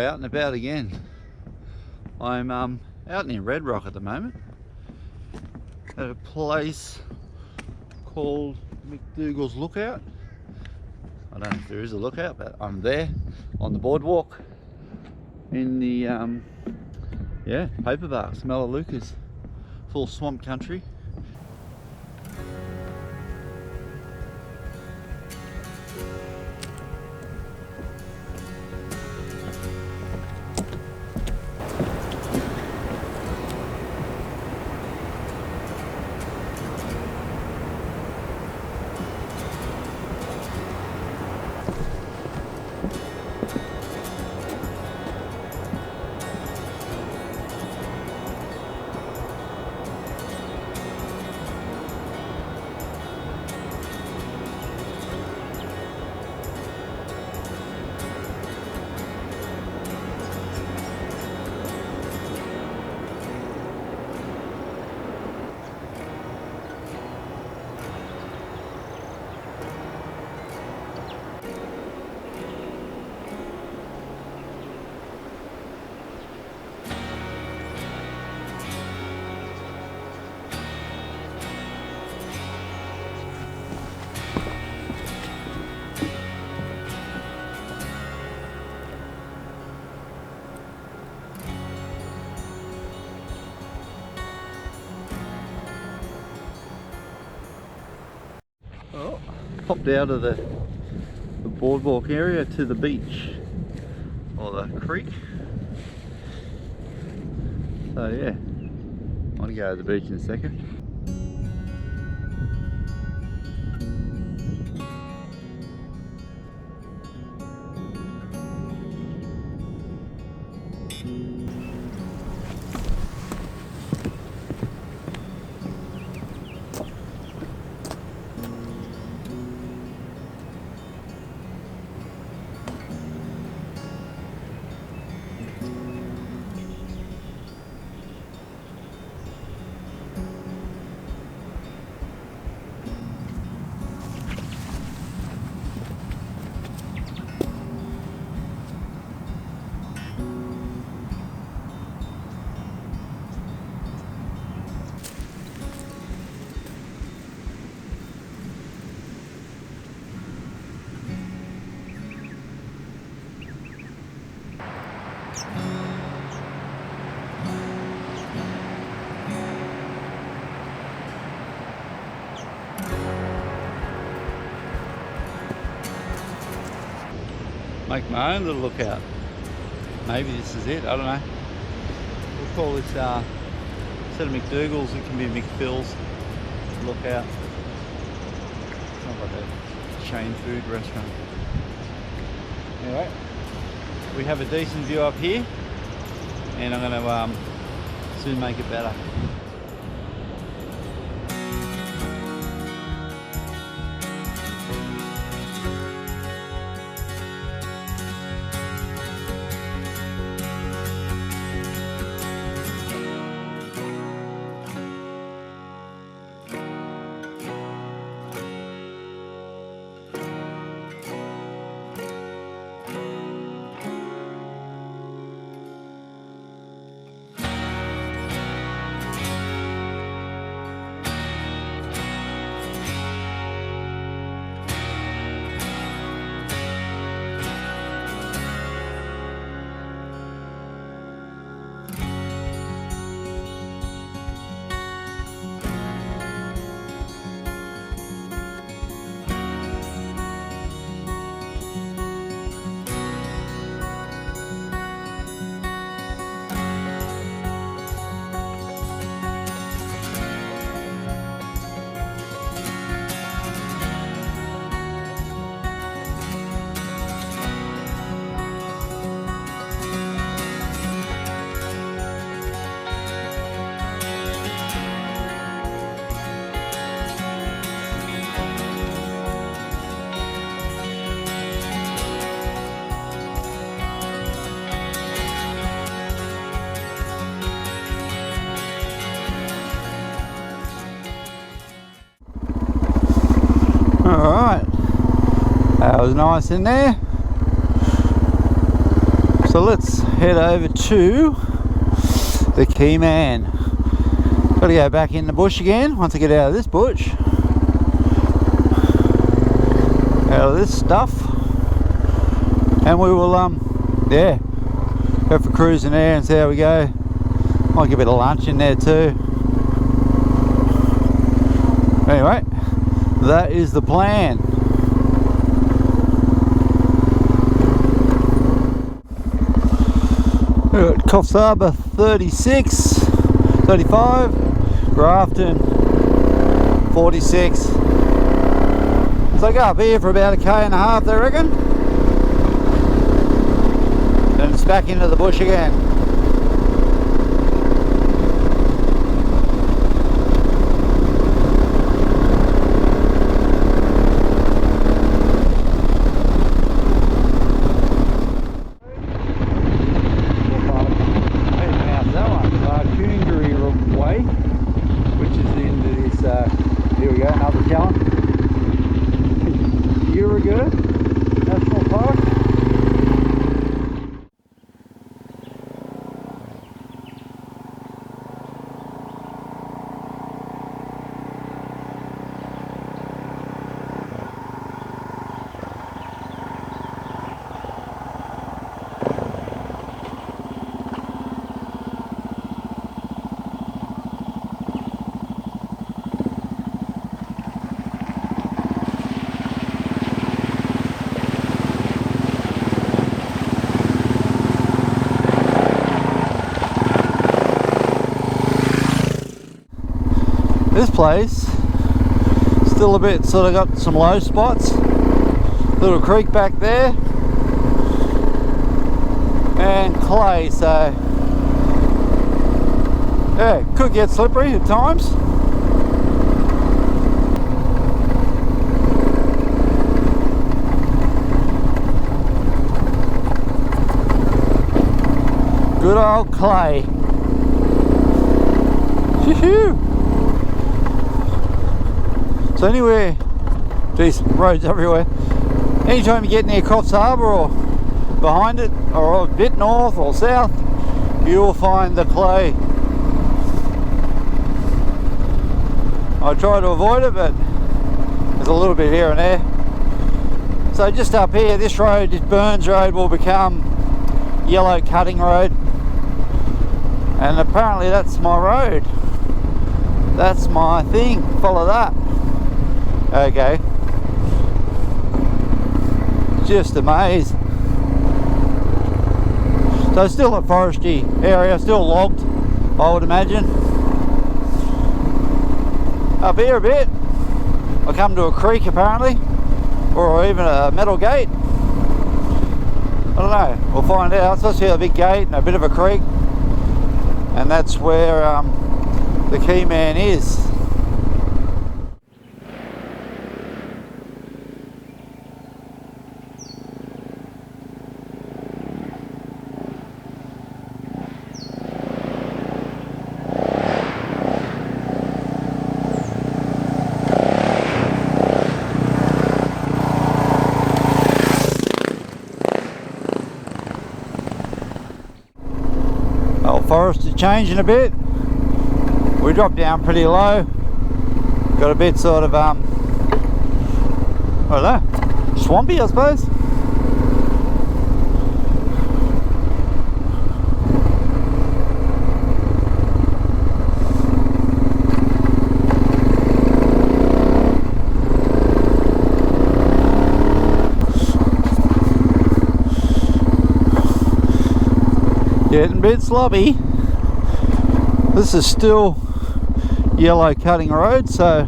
out and about again. I'm out near Red Rock at the moment at a place called McDougalls Lookout. I don't know if there is a lookout, but I'm there on the boardwalk in the paperbarks, Melaleucas, full swamp country. Oh, popped out of the boardwalk area to the beach or the creek. So yeah, I'm gonna go to the beach in a second. Make my own little lookout. Maybe this is it, I don't know. We'll call this, instead of McDougalls, it can be McPhil's Lookout. It's not like a chain food restaurant. Anyway, we have a decent view up here, and I'm going to soon make it better. Alright, that was nice in there. So let's head over to the Key Man. Gotta go back in the bush again once I get out of this bush. Out of this stuff. And we will yeah, go for cruising there and see how we go. Might get a bit of lunch in there too. Anyway, that is the plan. We're at Coffs Harbour 36, 35, Grafton 46. So go up here for about 1.5 k's, I reckon. Then it's back into the bush again. This place, still a bit, sort of got some low spots. Little creek back there. And clay, so yeah, could get slippery at times. Good old clay. Woohoo! So anywhere, geez, roads everywhere. Anytime you get near Coffs Harbour or behind it, or a bit north or south, you will find the clay. I try to avoid it, but there's a little bit here and there. So just up here, this road, this Burns Road, will become Yellow Cutting Road. And apparently that's my road. That's my thing, follow that. Okay, just amazing. So still a foresty area, still logged, I would imagine. Up here a bit, I come to a creek apparently, or even a metal gate. I don't know, we'll find out. It's supposed to be a big gate and a bit of a creek, and that's where the Key Man is. Forest is changing a bit. We dropped down pretty low. Got a bit sort of I don't know, swampy I suppose. Getting a bit sloppy. This is still Yellow Cutting Road, so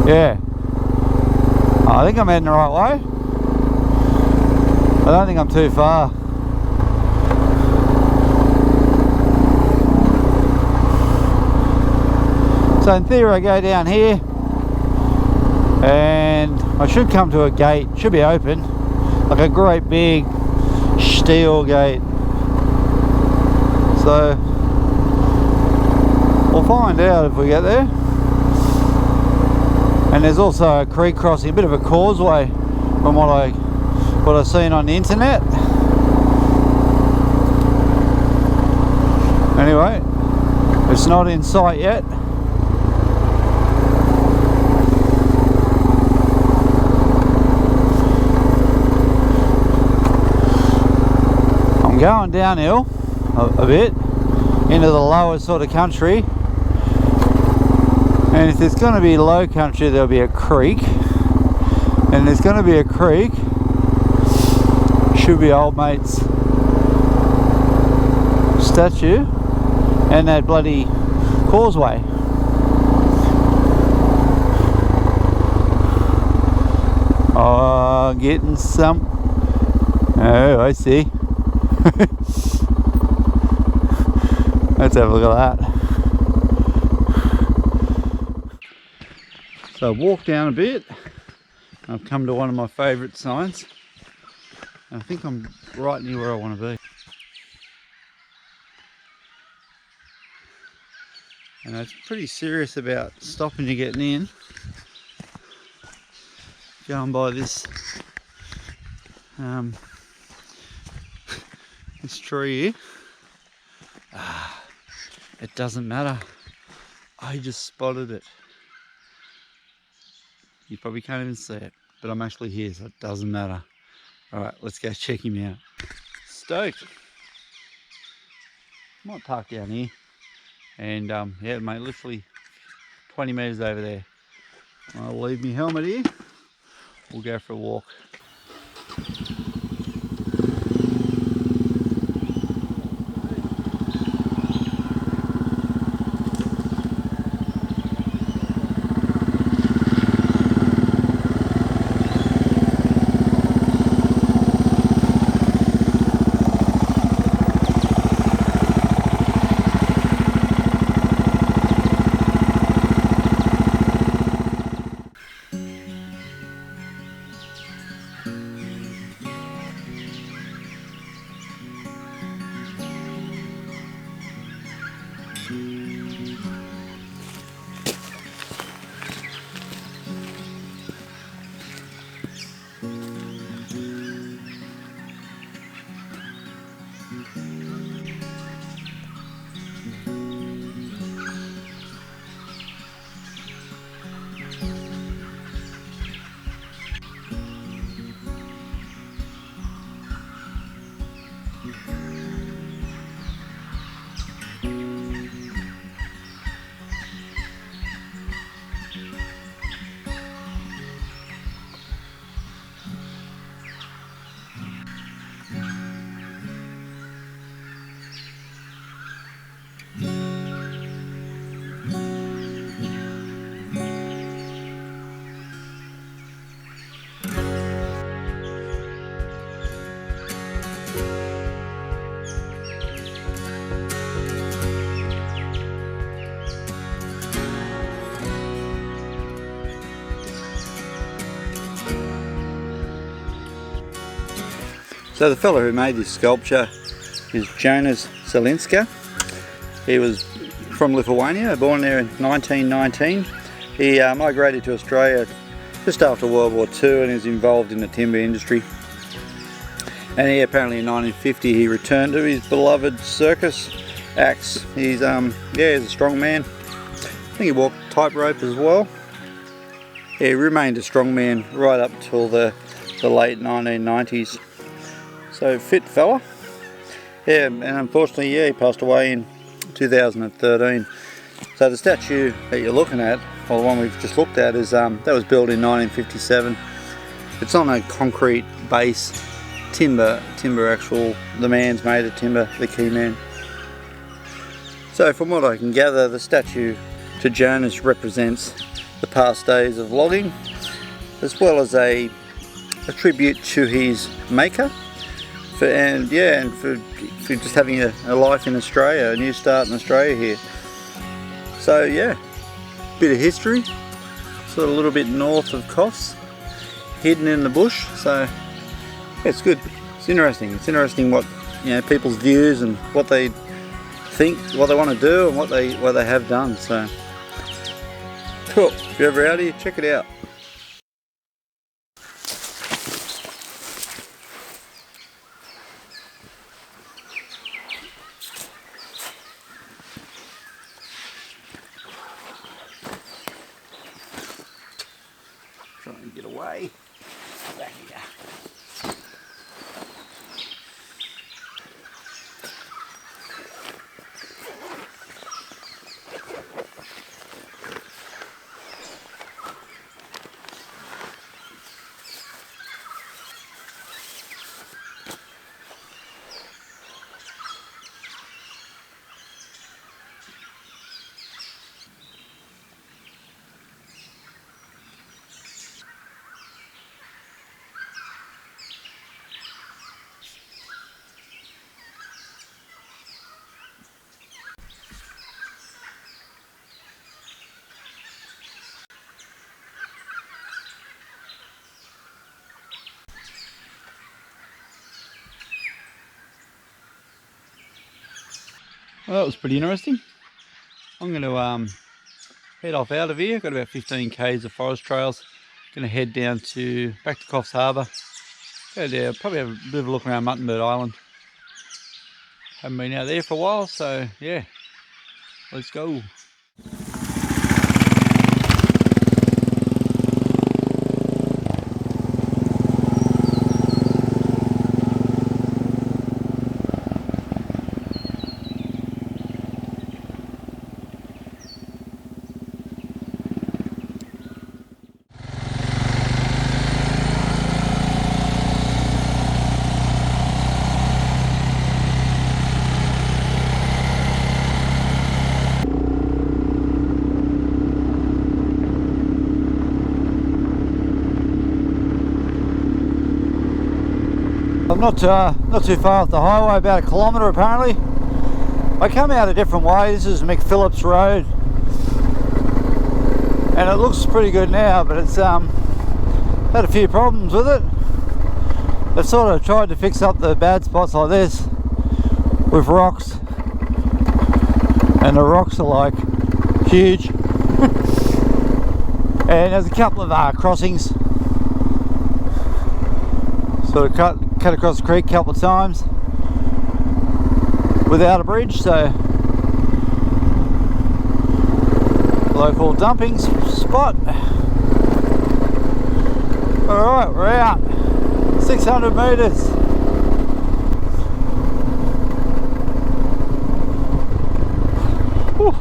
yeah, I think I'm heading the right way. I don't think I'm too far. So in theory I go down here and I should come to a gate, should be open, like a great big steel gate. So we'll find out if we get there. And there's also a creek crossing, a bit of a causeway from what I what I've seen on the internet. Anyway, it's not in sight yet. I'm going downhill a bit into the lower sort of country, and if there's going to be low country there'll be a creek, and there's going to be a creek, should be old mate's statue and that bloody causeway. Oh, getting some. Oh, I see. Let's have a look at that. So I've walked down a bit. I've come to one of my favourite signs. I think I'm right near where I want to be. And it's pretty serious about stopping you getting in. Going by this this tree here. It doesn't matter. I just spotted it. You probably can't even see it, but I'm actually here, so it doesn't matter. Alright, let's go check him out. Stoked. Might park down here. And yeah, mate, literally 20 metres over there. I'll leave my helmet here. We'll go for a walk. So the fellow who made this sculpture is Jonas Zelinska. He was from Lithuania, born there in 1919. He migrated to Australia just after World War II and is involved in the timber industry. And he apparently in 1950 he returned to his beloved circus acts. He's yeah, he's a strong man. I think he walked tightrope as well. He remained a strong man right up till the late 1990s. So fit fella. Yeah, and unfortunately, yeah, he passed away in 2013. So the statue that you're looking at, or the one we've just looked at, is that was built in 1957. It's on a concrete base, timber actual. The man's made of timber, the key man. So from what I can gather, the statue to Jonas represents the past days of logging, as well as a tribute to his maker. And for just having a life in Australia, a new start in Australia here. So yeah, bit of history, sort of a little bit north of Kos, hidden in the bush. So yeah, it's good. It's interesting. It's interesting what, you know, people's views and what they think, what they want to do, and what they have done. So cool. If you're ever out here, check it out. Trying to get away. Back here. Well, that was pretty interesting. I'm going to head off out of here. Got about 15 k's of forest trails. Going to head down to back to Coffs Harbour. Go down, probably have a bit of a look around Mutton Island. Haven't been out there for a while, so yeah, let's go. I'm not too far off the highway, about a kilometre apparently. I come out a different way. This is McPhillips Road, and it looks pretty good now, but it's had a few problems with it. They've sort of tried to fix up the bad spots like this with rocks, and the rocks are like huge. And there's a couple of crossings. Sort of cut across the creek a couple of times without a bridge, so local dumping spot. Alright, we're out. 600 metres. Whew.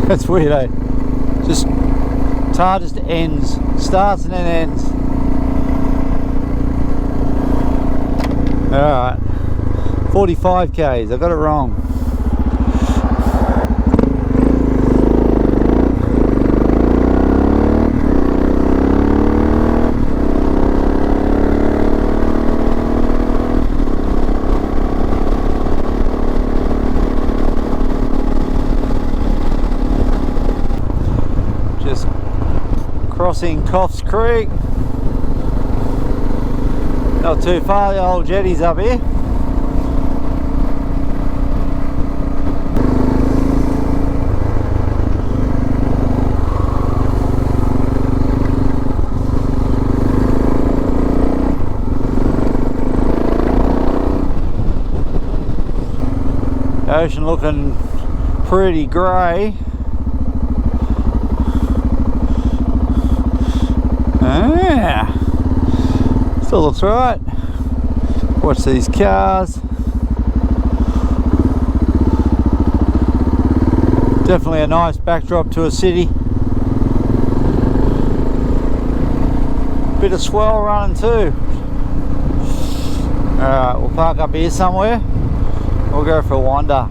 That's weird, eh? Tar just ends, starts and then ends. Alright, 45 k's, I got it wrong. Crossing Coffs Creek. Not too far, the old jetty's up here. Ocean looking pretty grey. Ah, still looks right. Watch these cars. Definitely a nice backdrop to a city. Bit of swell running too. Alright, we'll park up here somewhere. We'll go for a wander.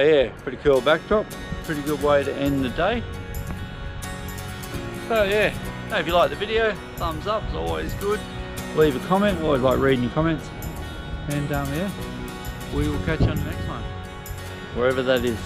yeah, pretty cool backdrop, pretty good way to end the day. So yeah, hey, if you like the video, thumbs up is always good. Leave a comment, always like reading your comments. And yeah, we will catch you on the next one, wherever that is.